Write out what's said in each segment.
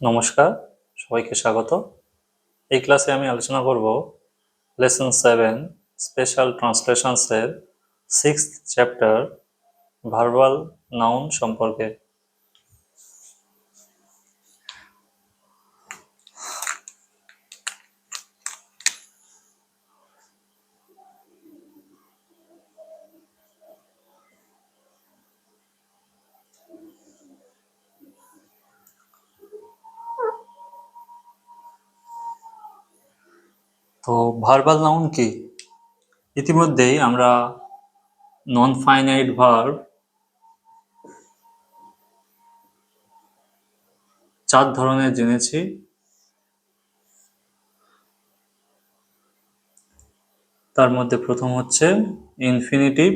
নমস্কার, সবাইকে স্বাগত। এই ক্লাসে আমি আলোচনা করব লেসন 7 স্পেশাল ট্রান্সলেশনসের 6th চ্যাপ্টার ভার্বাল নাউন সম্পর্কে। তো ভার্বাল নাউন কি? ইতিমধ্যেই আমরা নন ফাইনাইট ভার্ব 4 ধরনের জেনেছি। তার মধ্যে প্রথম হচ্ছে ইনফিনিটিভ,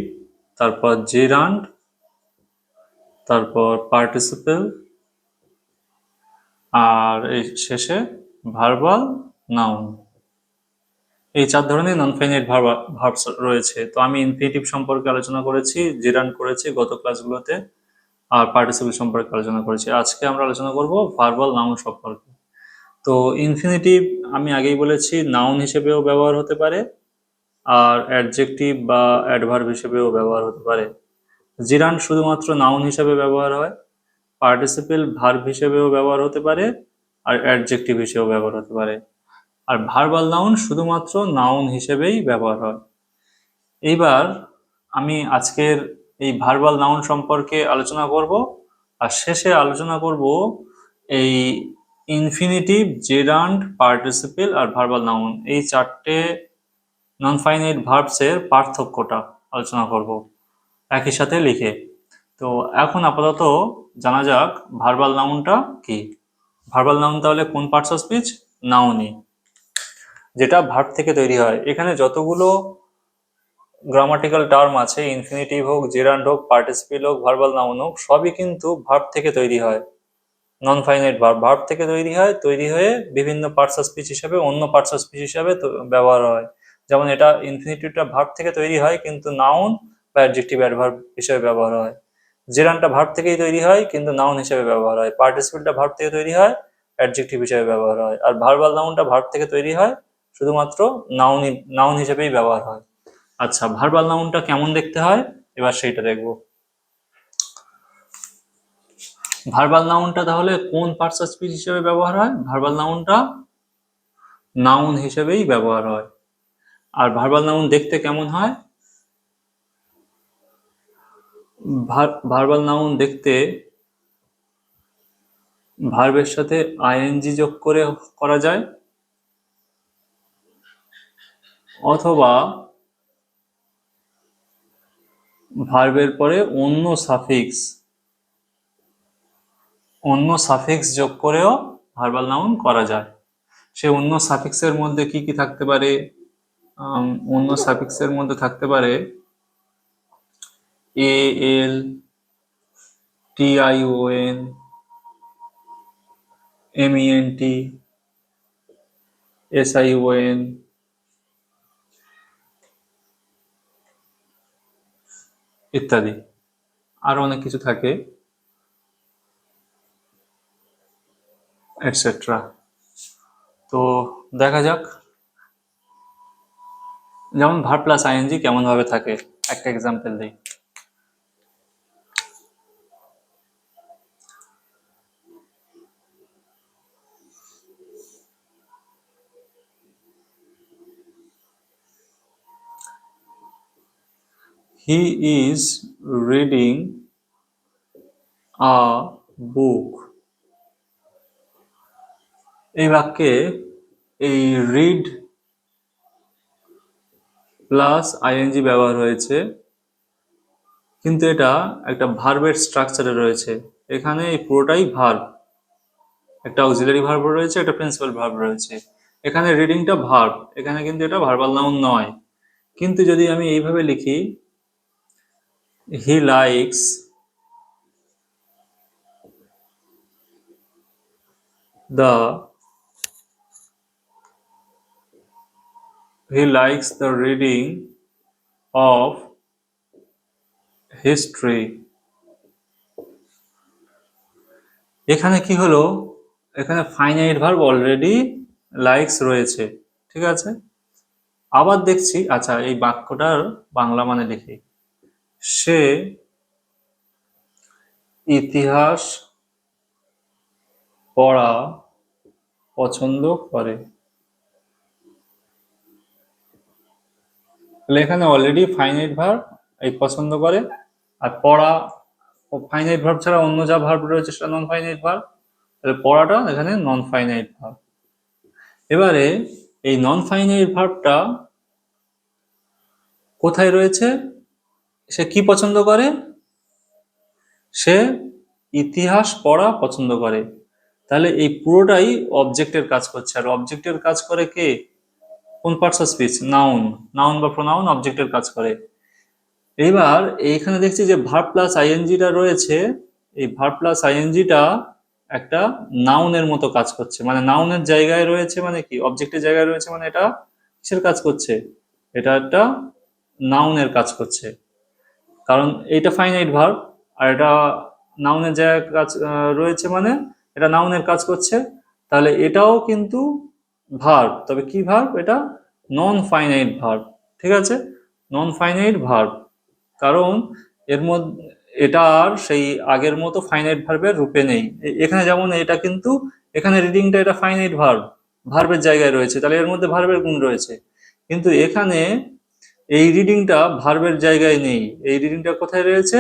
তারপর জেরান্ড, তারপর পার্টিসিপেল, আর এই শেষে ভার্বাল নাউন। এই 4 ধরনের নন ফাইনাইট ভার্বস রয়েছে। তো আমি ইনফিনিটিভ সম্পর্কে আলোচনা করেছি, জেরান্ড করেছি গত ক্লাসগুলোতে, আর পার্টিসিপল সম্পর্কে আলোচনা করেছি। আজকে আমরা আলোচনা করব ভার্বাল নাউন সম্পর্কে। তো ইনফিনিটিভ আমি আগেই বলেছি নাউন হিসেবেও ব্যবহার হতে পারে, আর অ্যাডজেক্টিভ বা অ্যাডভার্ব হিসেবেও ব্যবহার হতে পারে। জেরান্ড শুধুমাত্র নাউন হিসেবে ব্যবহার হয়, পার্টিসিপল ভার্ব হিসেবেও ব্যবহার হতে পারে, আর অ্যাডজেক্টিভ হিসেবেও ব্যবহার হতে পারে। আর ভার্বাল নাউন শুধুমাত্র নাউন হিসেবেই ব্যবহার হয়। এইবার আমি আজকের এই ভার্বাল নাউন সম্পর্কে আলোচনা করব, আর শেষে আলোচনা করব এই ইনফিনিটিভ, জেরান্ড, পার্টিসিপল আর ভার্বাল নাউন এই 4টে নন ফাইনাইট ভার্বসের পার্থক্যটা আলোচনা করব একই সাথে লিখে। তো এখন আপাতত জানা যাক ভার্বাল নাউনটা কি। ভার্বাল নাউন তাহলে কোন পার্টস অফ স্পিচ? নাউনই, যেটা ভার্ব থেকে তৈরি হয়। এখানে যতগুলো গ্রামাটিক্যাল টার্ম আছে, ইনফিনিটিভ হোক, জেরান্ড হোক, পার্টিসিপল হোক, ভার্বাল নাউন হোক, সবই কিন্তু ভার্ব থেকে তৈরি হয়। নন ফাইনাইট ভার্ব থেকে তৈরি হয়, তৈরি হয়ে বিভিন্ন পার্টস অফ স্পিচ হিসাবে, অন্য পার্টস অফ স্পিচ হিসাবে ব্যবহার হয়। যেমন এটা ইনফিনিটিভটা ভার্ব থেকে তৈরি হয় কিন্তু নাউন বা অ্যাডজেক্টিভ অ্যাডভার্ব হিসেবে ব্যবহার হয়। জেরান্ডটা ভার্ব থেকেই তৈরি হয় কিন্তু নাউন হিসেবে ব্যবহার হয়। পার্টিসিপলটা ভার্ব থেকে তৈরি হয়, অ্যাডজেক্টিভ হিসেবে ব্যবহার হয়। আর ভার্বাল নাউনটা ভার্ব থেকে তৈরি হয়, শুধুমাত্র নাউন হিসেবেই ব্যবহার হয়। আচ্ছা, ভার্বাল নাউনটা কেমন দেখতে হয় এবার সেইটা দেখব। ভার্বাল নাউনটা তাহলে কোন পার্টস অফ স্পিচ হিসেবে ব্যবহার হয়? ভার্বাল নাউনটা নাউন হিসেবেই ব্যবহার হয়। আর ভার্বাল নাউন দেখতে কেমন হয়? ভার্বাল নাউন দেখতে ভার্বের সাথে আইএনজি যোগ করে করা যায়, অথবা ভার্বের পরে অন্য সাফিক্স যোগ করেও ভার্বাল নাউন করা যায়। সে অন্য সাফিক্সের মধ্যে কি কি থাকতে পারে? অন্য সাফিক্সের মধ্যে থাকতে পারে এ এল, টিআইওএন, এমইএনটি, এসআইওএন, ইত্যাদি। আরো অনেক কিছু থাকে, এটসেট্রা। তো দেখা যাক, যেমন ভার্ব প্লাস আইএনজি কেমন ভাবে থাকে একটা এক্সাম্পল দিই। হি ইজ রিডিং আ বুক। এই বাক্যে এই রিড প্লাস আইএনজি ব্যবহার হয়েছে, কিন্তু এটা একটা ভার্বের স্ট্রাকচারে রয়েছে। এখানে এই পুরোটাই ভার্ব, একটা অক্সিলারি ভার্ব রয়েছে, একটা প্রিন্সিপাল ভার্ব রয়েছে। এখানে রিডিংটা ভার্ব, এখানে কিন্তু এটা ভার্বাল নাউন নয়। কিন্তু যদি আমি এইভাবে লিখি, he likes the reading of history. এখানে কি হলো, এখানে ফাইনাইট ভার্ব অলরেডি লাইকস রয়েছে, ঠিক আছে। আবার দেখছি, আচ্ছা এই বাক্যটার বাংলা মানে দেখি, সে ইতিহাস পড়া পছন্দ করে। তাহলে এখানে অলরেডি ফাইনাইট ভার্ব এই পছন্দ করে, আর পড়া ফাইনাইট ভার্ব ছাড়া অন্য যা ভার্ব রয়েছে সেটা নন ফাইনাইট ভার্ব। তাহলে পড়াটা এখানে নন ফাইনাইট ভার্ব। এবারে এই নন ফাইনাইট ভার্বটা কোথায় রয়েছে? সে কি পছন্দ করে? সে ইতিহাস পড়া পছন্দ করে। তাহলে এই পুরোটাই অবজেক্টের কাজ করছে, আর অবজেক্টের কাজ করে কে? কোন parts of speech? Noun. Noun বা প্রোনাউন অবজেক্টের কাজ করে। এইবার এইখানে দেখছি যে ভার্ব প্লাস আইএনজিটা রয়েছে, এই ভার্ব প্লাস আইএনজিটা একটা নাউনের মতো কাজ করছে, মানে নাউনের জায়গায় রয়েছে, মানে কি অবজেক্টের জায়গায় রয়েছে, মানে এটা কিসের কাজ করছে? এটা একটা নাউনের কাজ করছে, কারণ এইটা ফাইনাইট ভার্ব আর এটা নাউনের জায়গায় কাজ রয়েছে, মানে এটা নাউনের কাজ করছে। তাহলে এটাও কিন্তু ভার্ব, তবে কি ভার্ব? এটা নন ফাইনাইট ভার্ব, ঠিক আছে, নন ফাইনাইট ভার্ব। কারণ এর মধ্যে এটা আর সেই আগের মতো ফাইনাইট ভার্বের রূপে নেই। এখানে যেমন এটা কিন্তু, এখানে রিডিংটা এটা ফাইনাইট ভার্ব, ভার্বের জায়গায় রয়েছে, তাহলে এর মধ্যে ভার্বের গুণ রয়েছে। কিন্তু এখানে এই রিডিংটা ভার্বের জায়গায় নেই, এই রিডিংটা কোথায় রয়েছে?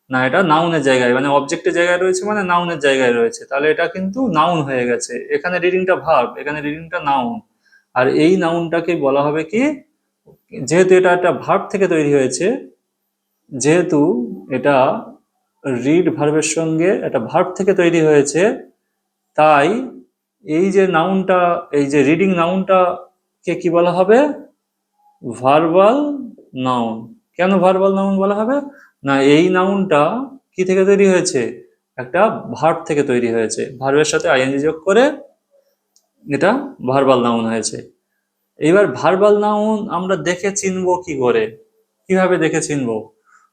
না, এটা নাউনের জায়গায়, মানে অবজেক্টের জায়গায় রয়েছে, মানে নাউনের জায়গায় রয়েছে। তাহলে এটা কিন্তু নাউন হয়ে গেছে। এখানে রিডিংটা ভার্ব, এখানে রিডিংটা নাউন। আর এই নাউনটাকে বলা হবে কি, যেহেতু এটা একটা ভার্ব থেকে তৈরি হয়েছে, যেহেতু এটা রিড ভার্বের সঙ্গে একটা ভার্ব থেকে তৈরি হয়েছে, তাই এই যে নাউনটা, এই যে রিডিং নাউনটা কে কি বলা হবে? Verbal noun. কেন ভার্বাল নাউন বলা হবে? না, এই নাউনটা কি থেকে তৈরি হয়েছে? একটা ভার্ব থেকে তৈরি হয়েছে, ভার্বের সাথে আইএনজি যোগ করে এটা ভার্বাল নাউন হয়েছে। এবার ভার্বাল নাউন আমরা দেখে চিনবো কি করে? কিভাবে দেখে চিনবো?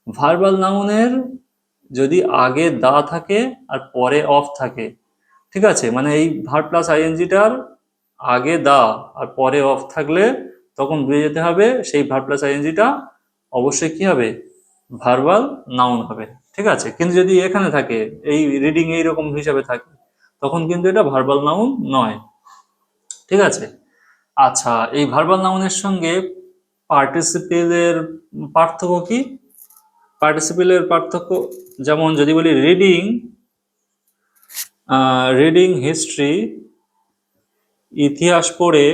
ভার্বাল নাউনের যদি আগে দা থাকে আর পরে অফ থাকে, ঠিক আছে, মানে এই ভার্ব প্লাস আইএনজিটার আগে দা আর পরে অফ থাকলে তখন বুঝে যেতে হবে সেই ভার্ব প্লাস আইএনজিটা অবশ্যই কি হবে? ভার্বাল নাউন হবে, ঠিক আছে। কিন্তু যদি এখানে থাকে, এই রিডিং এইরকম হিসাবে থাকে, তখন কিন্তু এটা ভার্বাল নাউন নয়, ঠিক আছে। আচ্ছা, এই ভার্বাল নাউনের সঙ্গে পার্টিসিপেলের পার্থক্য কি? পার্টিসিপেলের পার্থক্য, যেমন যদি বলি রিডিং, রিডিং হিস্ট্রি, ইতিহাস পড়ে,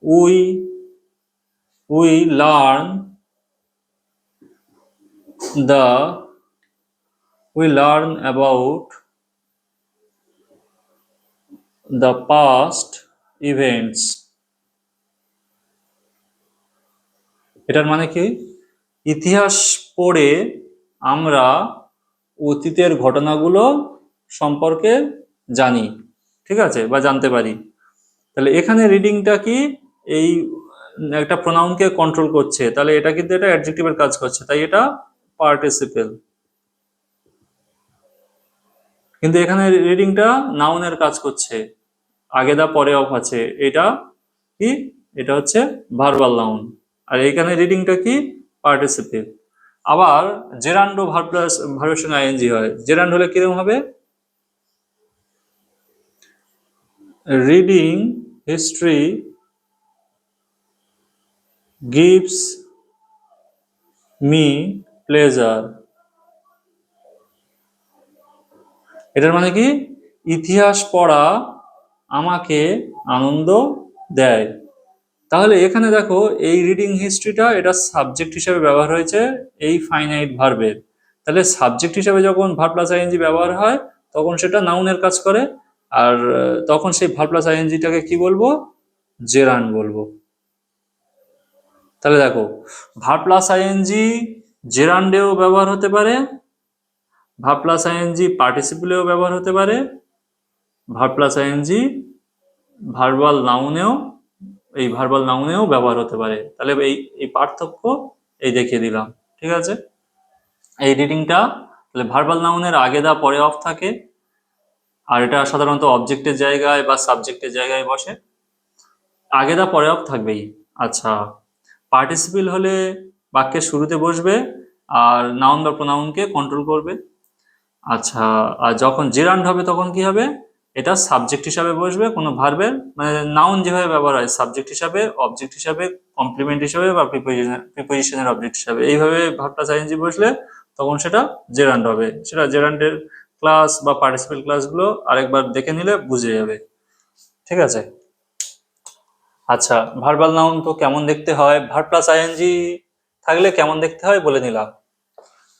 we we learn the we learn about the past events। এটার মানে কি? ইতিহাস পড়ে আমরা অতীতের ঘটনাগুলো সম্পর্কে জানি, ঠিক আছে, বা জানতে পারি। তাহলে এখানে রিডিংটা কি? এই একটা প্রোনাউনকে কন্ট্রোল করছে, তাহলে এটা কিন্তু এটা অ্যাডজেক্টিভের কাজ করছে, তাই এটা পার্টিসিপেল। কিন্তু এখানে রিডিংটা নাউনের কাজ করছে, আগে দা পরে অফ আছে, এটা কি? এটা হচ্ছে ভার্বাল নাউন। আর এইখানে রিডিংটা কি? পার্টিসিপেল। আবার জেরান্ডো ভার্ব প্লাস ভার্বের সঙ্গে আইএনজি হয়, জেরান্ড হলে কিরকম হবে? Reading history gives me pleasure. এটার মানে কি? ইতিহাস পড়া আমাকে আনন্দ দেয়। তাহলে এখানে দেখো এই রিডিং হিস্ট্রিটা এটা সাবজেক্ট হিসেবে ব্যবহার হয়েছে এই ফাইনাইট ভার্বের। তাহলে সাবজেক্ট হিসেবে যখন ভার্ব প্লাস আইএনজি ব্যবহার হয় তখন সেটা নাউনের কাজ করে, আর তখন সেই ভার্ব প্লাস আইএনজিটাকে কি বলবো? জেরান্ড বলবো। তাহলে দেখো, ভার্ব প্লাস আইএনজি জেরান্ডেও ব্যবহার হতে পারে, ভার্ব প্লাস আইএনজি পার্টিসিপেলেও ব্যবহার হতে পারে, ভার্ব প্লাস আইএনজি ভার্বাল নাউনেও, এই ভার্বাল নাউনেও ব্যবহার হতে পারে। তাহলে এই এই পার্থক্য এই দেখিয়ে দিলাম, ঠিক আছে। এই রিডিংটা তাহলে ভার্বাল নাউনের আগে দা পরে অফ থাকে, আর এটা সাধারণত অবজেক্টের জায়গায় বা সাবজেক্টের জায়গায় বসে। আগে দা পরে অফ থাকবেই। আচ্ছা, পার্টিসিপেল হলে বাক্যের শুরুতে বসবে আর নাউন বা প্রোনাউনকে কন্ট্রোল করবে। আচ্ছা, আর যখন জেরান্ড হবে তখন কি হবে? এটা সাবজেক্ট হিসাবে বসবে কোনো ভার্বের, মানে নাউন যেভাবে ব্যবহার হয় সাবজেক্ট হিসাবে, অবজেক্ট হিসাবে, কমপ্লিমেন্ট হিসাবে বা প্রিপোজিশনের অবজেক্ট হিসাবে, এইভাবে ভার্ব প্লাস আইএনজি বসলে তখন সেটা জেরান্ড হবে। সেটা জেরান্ডের ক্লাস বা পার্টিসিপেল ক্লাসগুলো আরেকবার দেখে নিলে বুঝে যাবে। ঠিক আছে। আচ্ছা, ভার্বাল নাউন তো কেমন দেখতে হয়, ভার্ব প্লাস আইএনজি থাকলে কেমন দেখতে হয় বলে নিলাম।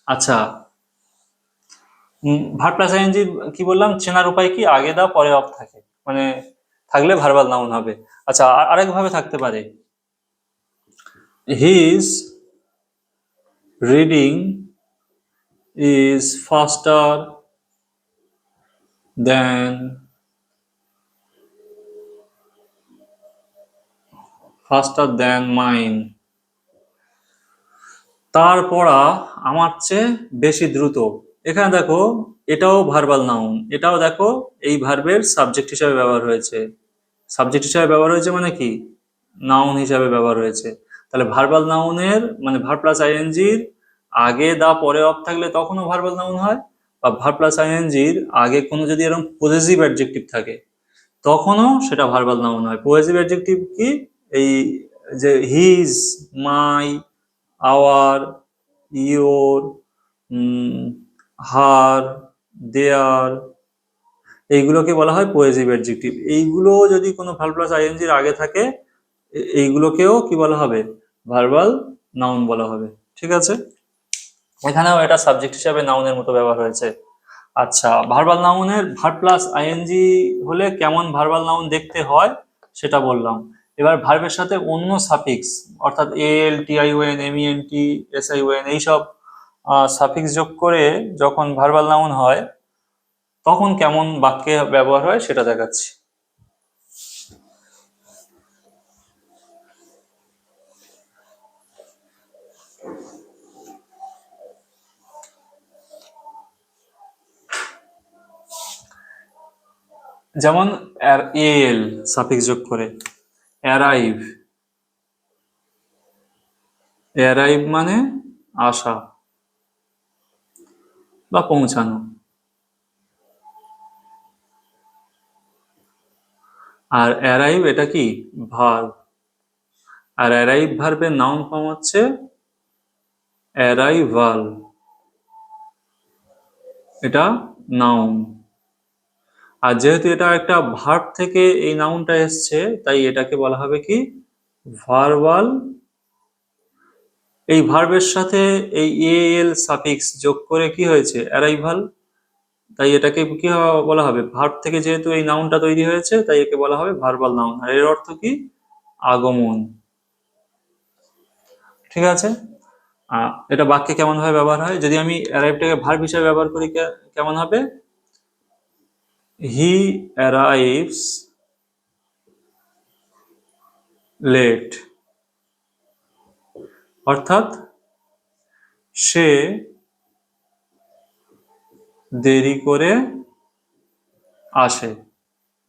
আচ্ছা, ভার্ব প্লাস আইএনজি কি বললাম, চেনার উপায় কি? আগে দা পরে অফ থাকে, মানে থাকলে ভার্বাল নাউন হবে। আচ্ছা, আরেক ভাবে থাকতে পারে, his reading is then faster than mine. তার পড়া আমার চেয়ে বেশি দ্রুত। এখানে দেখো, এটাও ভার্বাল নাউন, এটাও দেখো এই ভার্বের সাবজেক্ট হিসাবে ব্যবহার হয়েছে। সাবজেক্ট হিসাবে ব্যবহার হয়েছে মানে কি, নাউন হিসাবে ব্যবহার হয়েছে। তাহলে ভার্বাল নাউনের মানে ভার্ব প্লাস আইএনজির আগে দা পরে অফ থাকলে তখনও ভার্বাল নাউন হয়, বা ভার্ব প্লাস আইএনজির আগে কোনো যদি এরকম পজেসিভ অ্যাডজেক্টিভ থাকে তখনও সেটা ভার্বাল নাউন হয়। পজেসিভ অ্যাডজেক্টিভ কি? এই যে হিজ, মাই, আওয়ার, ইয়োর, হার, দেয়ার, এইগুলোকে বলা হয় পজেসিভ অ্যাডজেক্টিভ। এইগুলো যদি কোনো ভার্ব প্লাস আইএনজির আগে থাকে এইগুলোকেও কি বলা হবে? ভার্বাল নাউন বলা হবে। ঠিক আছে, এখানেও এটা সাবজেক্ট হিসাবে নাউনের মতো ব্যবহার হয়েছে। আচ্ছা, ভার্বাল নাউনের ভার্ব প্লাস আইএনজি হলে কেমন ভার্বাল নাউন দেখতে হয় সেটা বললাম। এবার ভার্বের সাথে অন্য সাফিক্স, অর্থাৎ এল, টিআইওএন, এমইএনটি, এসআইওএন, এইসব সাফিক্স যোগ করে যখন ভার্বাল নাউন হয় তখন কেমন বাক্যে ব্যবহার হয় সেটা দেখাচ্ছি। যেমন এল সাফিক্স যোগ করে অ্যারাইভ। অ্যারাইভ মানে আসা বা পৌঁছানো। আর অ্যারাইভ এটা কি? ভার্ব। আর অ্যারাইভ ভার্বের নাউন ফর্ম হচ্ছে অ্যারাইভাল, এটা নাউন। আর যেহেতু এটা একটা ভার্ব থেকে এই নাউনটা এসছে তাই এটাকে বলা হবে কি? ভার্বাল। এই ভার্বের সাথে এই এল সাফিক্স যোগ করে কি হয়েছে? অ্যারাইভাল। তাই এটাকে কি বলা হবে? ভার্ব থেকে যেহেতু এই নাউনটা তৈরি হয়েছে তাই একে বলা হবে ভার্বাল নাউন। আর এর অর্থ কি? আগমন। ঠিক আছে। এটা বাক্যে কেমন ভাবে ব্যবহার হয়? যদি আমি অ্যারাইভটাকে ভার্ব হিসেবে ব্যবহার করি কেমন হবে? হি অ্যারাইভস লেট, অর্থাৎ সে দেরি করে আসে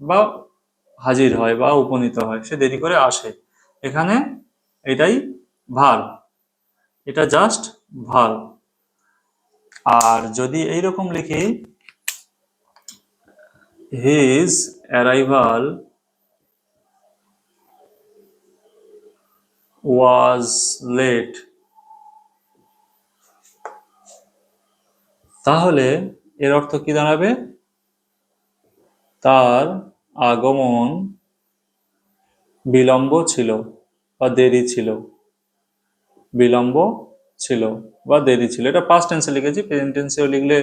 বা হাজির হয় বা উপনীত হয়, সে দেরি করে আসে। এখানে এটাই ভার্ব, এটা জাস্ট ভার্ব। আর যদি এইরকম লিখি, হিজ অ্যারাইভাল ওয়াজ লেট, তাহলে এর অর্থ কি দাঁড়াবে? তার আগমন বিলম্ব ছিল বা দেরি ছিল। বিলম্ব ছিল বা দেরি ছিল, এটা পাস্ট টেন্সে লিখেছি। প্রেজেন্ট টেন্সেও লিখলে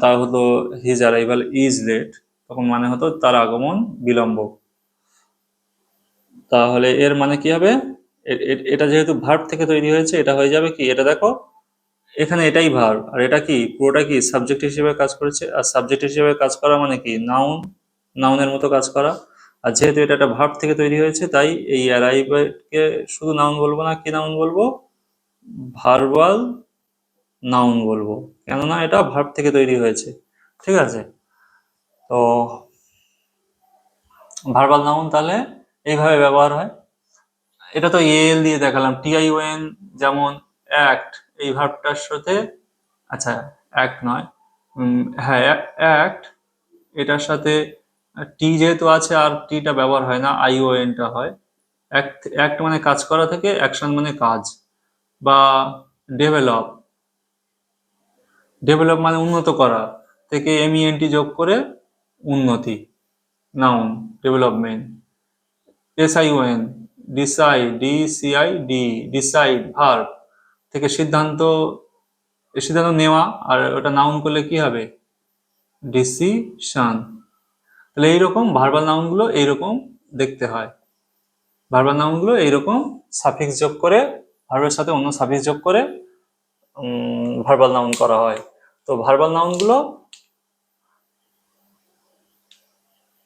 তা হতো হিজ অ্যারাইভাল ইজ লেট, তখন মানে হতো তার আগমন বিলম্ব। তাহলে এর মানে কি হবে? এটা যেহেতু ভার্ব থেকে তৈরি হয়েছে এটা হয়ে যাবে কি? এটা দেখো, এখানে এটাই ভার্ব আর এটা কি? পুরোটা কি সাবজেক্ট হিসেবে কাজ করেছে। আর সাবজেক্ট হিসেবে কাজ করা মানে কি? নাউন, নাউনের মতো কাজ করা। আর যেহেতু এটা একটা ভার্ব থেকে তৈরি হয়েছে তাই এই অ্যারাইভকে শুধু নাউন বলবো না, কি নাউন বলবো? ভার্বাল নাউন বলবো, কেননা এটা ভার্ব থেকে তৈরি হয়েছে। ঠিক আছে। তো ভার্বাল নাউন তাহলে এইভাবে ব্যবহার হয়। এটা তো এল দিয়ে দেখালাম। টিআইওএন যেমন অ্যাক্ট, এই ভার্বটার সাথে, আচ্ছা অ্যাক্ট নয়, হ্যাঁ অ্যাক্ট, এটার সাথে টি যেহেতু আছে আর টিটা ব্যবহার হয় না, আইওএনটা হয়। অ্যাক্ট, অ্যাক্ট মানে কাজ করা থেকে অ্যাকশন মানে কাজ। বা ডেভেলপ, ডেভেলপ মানে উন্নত করা থেকে এমইএনটি যোগ করে উন্নতি, noun development. S I O N, decide, D C I D, decide verb থেকে সিদ্ধান্ত, সিদ্ধান্ত নেওয়া, আর ওটা নাউন করলে কি হবে, ডিসিশন। তাহলে এইরকম ভার্বাল নাউনগুলো এইরকম দেখতে হয়। ভার্বাল নাউনগুলো এইরকম সাফিক্স যোগ করে, ভার্বের সাথে অন্য সাফিক্স যোগ করে ভার্বাল নাউন করা হয়। তো ভার্বাল নাউনগুলো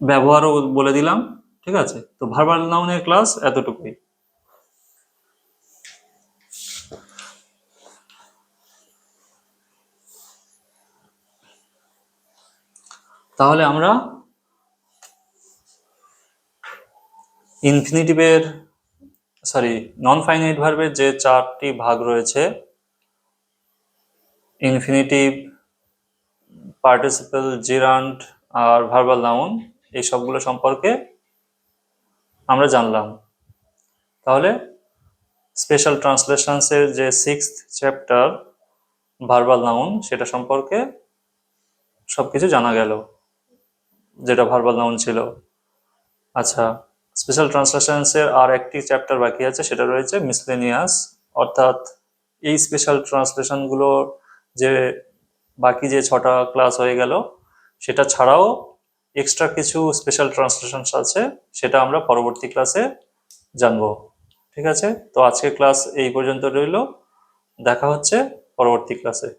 ব্যবহারও বলে দিলাম, ঠিক আছে। তো ভার্বাল নাউনের ক্লাস এতটুকুই। তাহলে আমরা ইনফিনিটিভের, সরি, নন ফাইনাইট ভার্বের যে 4টি ভাগ রয়েছে, ইনফিনিটিভ, পার্টিসিপল, জিরান্ট আর ভার্বাল নাউন, এই সবগুলো সম্পর্কে আমরা জানলাম। তাহলে স্পেশাল ট্রান্সলেশনসের যে 6th চ্যাপ্টার ভার্বাল নাউন, সেটা সম্পর্কে সবকিছু জানা গেল, যেটা ভার্বাল নাউন ছিল। আচ্ছা, স্পেশাল ট্রান্সলেশনসের আর একটি চ্যাপ্টার বাকি আছে, সেটা রয়েছে মিসলেনিয়াস। অর্থাৎ এই স্পেশাল ট্রান্সলেশনগুলো যে বাকি যে 6টা ক্লাস হয়ে গেল, সেটা ছাড়াও এক্সট্রা কিছু স্পেশাল ট্রান্সলেশন আছে, সেটা আমরা পরবর্তী ক্লাসে জানবো। ঠিক আছে, তো আজকের ক্লাস এই পর্যন্ত রইল। দেখা হচ্ছে পরবর্তী ক্লাসে।